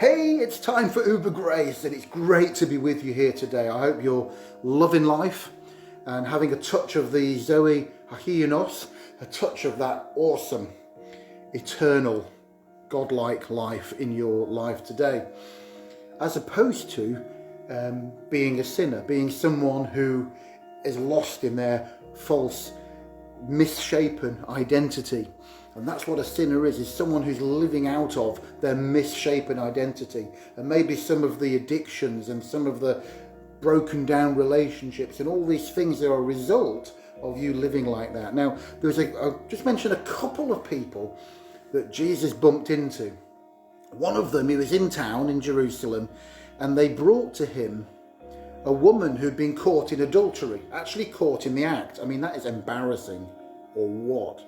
Hey, it's time for Uber Grace, and it's great to be with you here today. I hope you're loving life and having a touch of the Zoe Hahionos, a touch of that awesome, eternal, godlike life in your life today, as opposed to being a sinner, being someone who is lost in their false, misshapen identity. And that's what a sinner is someone who's living out of their misshapen identity. And maybe some of the addictions and some of the broken down relationships and all these things are a result of you living like that. Now, I'll just mention a couple of people that Jesus bumped into. One of them, he was in town in Jerusalem, and they brought to him a woman who'd been caught in adultery, actually caught in the act. I mean, that is embarrassing, or what?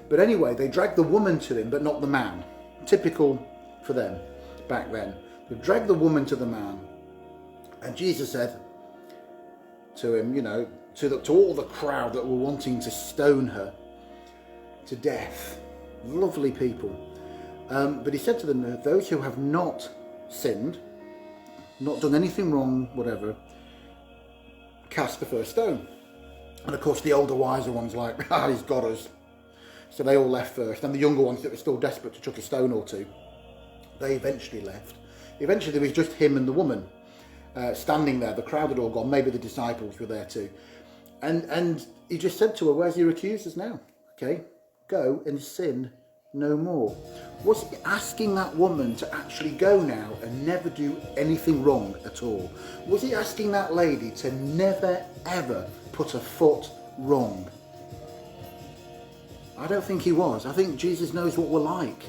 But anyway, they dragged the woman to him, but not the man. Typical for them back then. They dragged the woman to the man. And Jesus said to him, to all the crowd that were wanting to stone her to death. Lovely people. But he said to them, those who have not sinned, not done anything wrong, whatever, cast the first stone. And of course the older, wiser ones like, he's got us. So they all left first, and the younger ones that were still desperate to chuck a stone or two, they eventually left. Eventually there was just him and the woman standing there. The crowd had all gone, maybe the disciples were there too. And he just said to her, where's your accusers now? Okay, go and sin no more. Was he asking that woman to actually go now and never do anything wrong at all? Was he asking that lady to never ever put a foot wrong? I don't think he was. I think Jesus knows what we're like.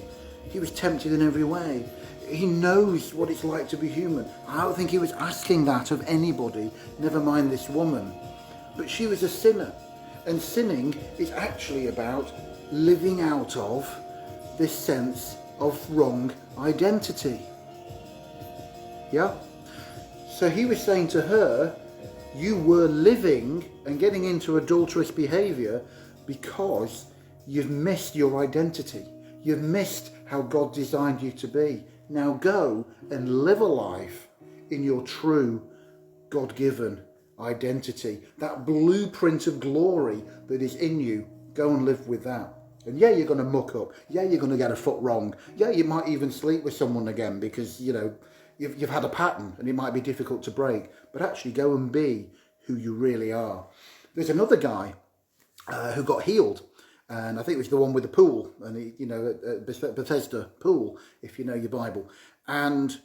He was tempted in every way. He knows what it's like to be human. I don't think he was asking that of anybody, never mind this woman. But she was a sinner. And sinning is actually about living out of this sense of wrong identity. Yeah? So he was saying to her, you were living and getting into adulterous behaviour because you've missed your identity. You've missed how God designed you to be. Now go and live a life in your true God-given identity. That blueprint of glory that is in you. Go and live with that. And yeah, you're going to muck up. Yeah, you're going to get a foot wrong. Yeah, you might even sleep with someone again because, you've had a pattern and it might be difficult to break. But actually go and be who you really are. There's another guy who got healed. And I think it was the one with the pool, and Bethesda pool, if you know your Bible. And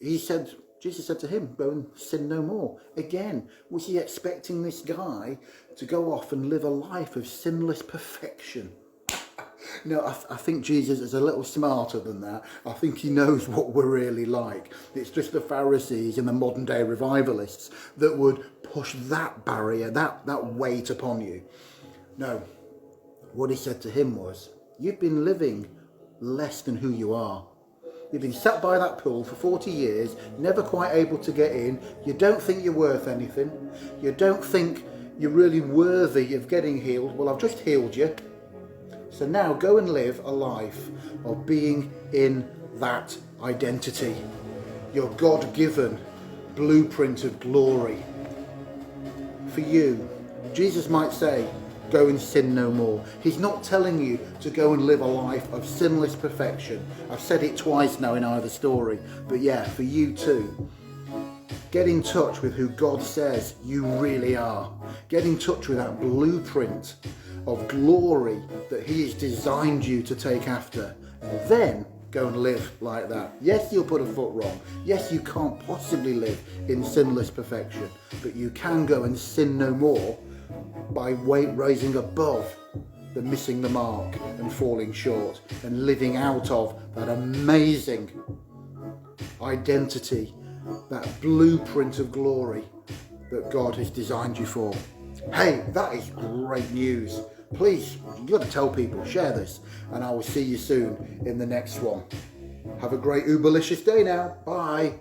Jesus said to him, go and sin no more. Again, was he expecting this guy to go off and live a life of sinless perfection? No, I think Jesus is a little smarter than that. I think he knows what we're really like. It's just the Pharisees and the modern day revivalists that would push that barrier, that weight upon you. No. What he said to him was, you've been living less than who you are. You've been sat by that pool for 40 years, never quite able to get in. You don't think you're worth anything. You don't think you're really worthy of getting healed. Well, I've just healed you. So now go and live a life of being in that identity. Your God-given blueprint of glory. For you, Jesus might say, go and sin no more. He's not telling you to go and live a life of sinless perfection. I've said it twice now in either story. But yeah, for you too. Get in touch with who God says you really are. Get in touch with that blueprint of glory that he has designed you to take after. And then go and live like that. Yes, you'll put a foot wrong. Yes, you can't possibly live in sinless perfection. But you can go and sin no more by raising above the missing the mark and falling short and living out of that amazing identity, that blueprint of glory that God has designed you for. Hey, that is great news. Please, you've got to tell people, share this, and I will see you soon in the next one. Have a great Uberlicious day now. Bye.